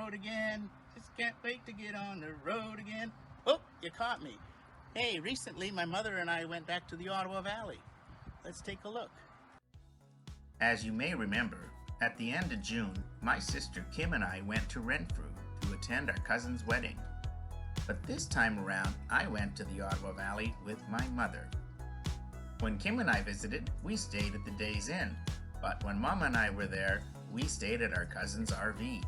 road again. Just can't wait to get on the road again. Oh, you caught me. Hey, recently my mother and I went back to the Ottawa Valley. Let's take a look. As you may remember, at the end of June, my sister Kim and I went to Renfrew to attend our cousin's wedding. But this time around, I went to the Ottawa Valley with my mother. When Kim and I visited, we stayed at the Days Inn, but when Mom and I were there, we stayed at our cousin's RV.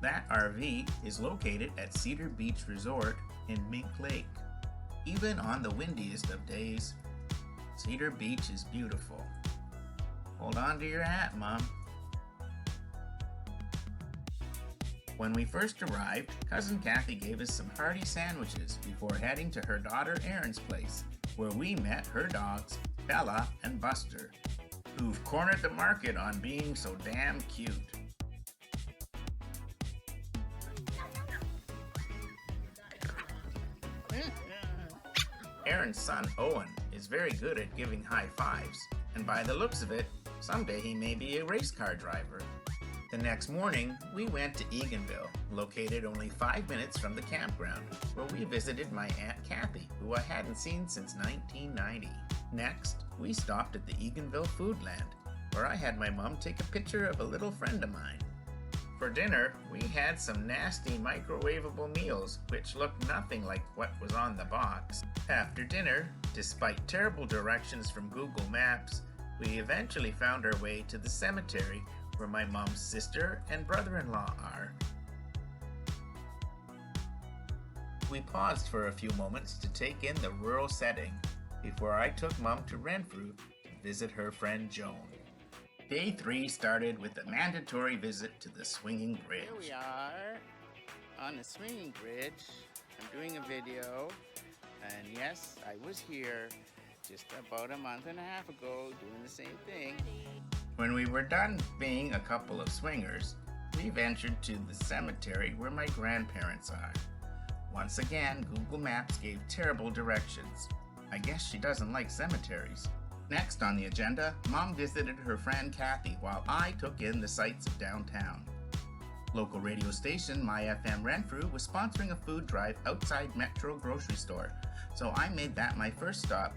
That RV is located at Cedar Beach Resort in Mink Lake. Even on the windiest of days, Cedar Beach is beautiful. Hold on to your hat, Mom. When we first arrived, Cousin Kathy gave us some hearty sandwiches before heading to her daughter Erin's place, where we met her dogs, Bella and Buster, who've cornered the market on being so damn cute. Erin's son Owen is very good at giving high fives, and by the looks of it, someday he may be a race car driver. The next morning, we went to Eganville, located only 5 minutes from the campground, where we visited my Aunt Kathy, who I hadn't seen since 1990. Next, we stopped at the Eganville Foodland, where I had my mom take a picture of a little friend of mine. For dinner, we had some nasty microwavable meals, which looked nothing like what was on the box. After dinner, despite terrible directions from Google Maps, we eventually found our way to the cemetery where my mom's sister and brother-in-law are. We paused for a few moments to take in the rural setting before I took Mom to Renfrew to visit her friend Joan. Day 3 started with a mandatory visit to the swinging bridge. Here we are on the swinging bridge. I'm doing a video, and yes, I was here just about a month and a half ago doing the same thing. When we were done being a couple of swingers, we ventured to the cemetery where my grandparents are. Once again, Google Maps gave terrible directions. I guess she doesn't like cemeteries. Next on the agenda, Mom visited her friend Kathy while I took in the sights of downtown. Local radio station My FM Renfrew was sponsoring a food drive outside Metro grocery store, so I made that my first stop,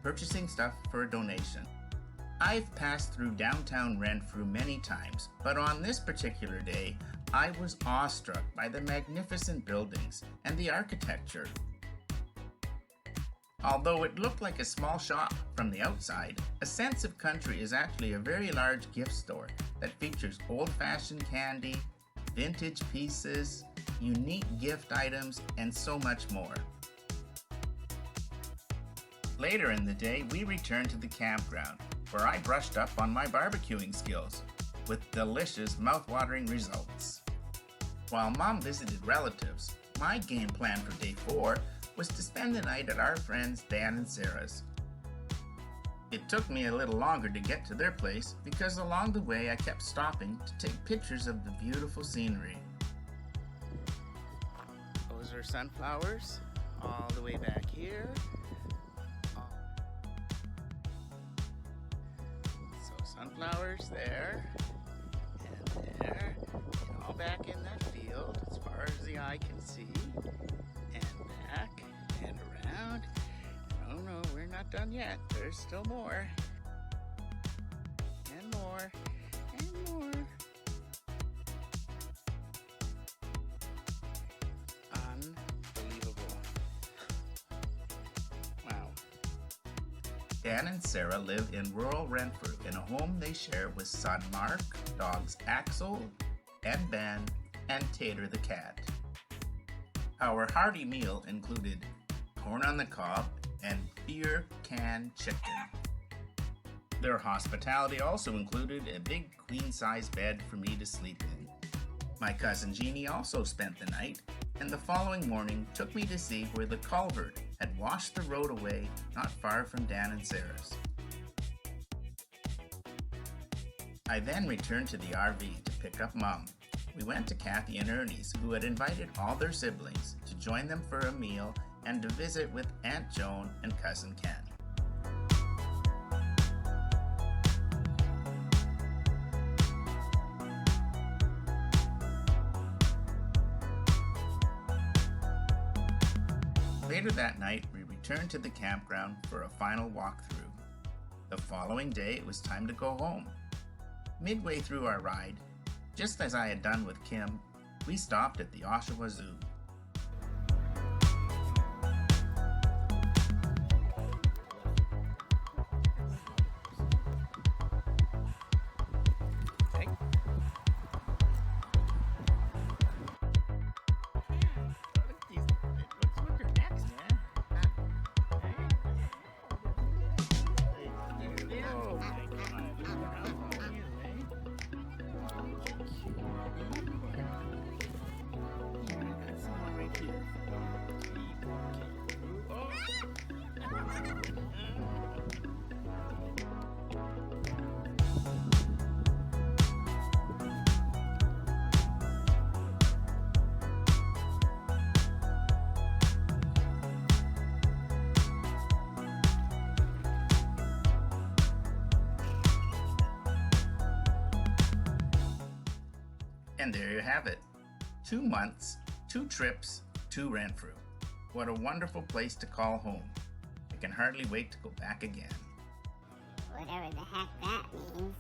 purchasing stuff for a donation. I've passed through downtown Renfrew many times, but on this particular day, I was awestruck by the magnificent buildings and the architecture. Although it looked like a small shop from the outside, A Sense of Country is actually a very large gift store that features old-fashioned candy, vintage pieces, unique gift items, and so much more. Later in the day, we returned to the campground, where I brushed up on my barbecuing skills, with delicious, mouth-watering results. While Mom visited relatives, my game plan for day 4 was to spend the night at our friends Dan and Sarah's. It took me a little longer to get to their place because along the way I kept stopping to take pictures of the beautiful scenery. Those are sunflowers all the way back here. So sunflowers there and all back in that field as far as the eye can see. And back and around. Oh no, we're not done yet. There's still more. And more. And more. Unbelievable. Wow. Dan and Sarah live in rural Renfrew in a home they share with son Mark, dogs Axel and Ben, and Tater the cat. Our hearty meal included corn on the cob and beer can chicken. Their hospitality also included a big queen-size bed for me to sleep in. My cousin Jeannie also spent the night, and the following morning took me to see where the culvert had washed the road away not far from Dan and Sarah's. I then returned to the RV to pick up Mom. We went to Kathy and Ernie's, who had invited all their siblings to join them for a meal and to visit with Aunt Joan and Cousin Ken. Later that night, we returned to the campground for a final walkthrough. The following day, it was time to go home. Midway through our ride, just as I had done with Kim, we stopped at the Oshawa Zoo. And there you have it. 2 months, 2 trips, 2 renfrew. What a wonderful place to call home. I can hardly wait to go back again. Whatever the heck that means.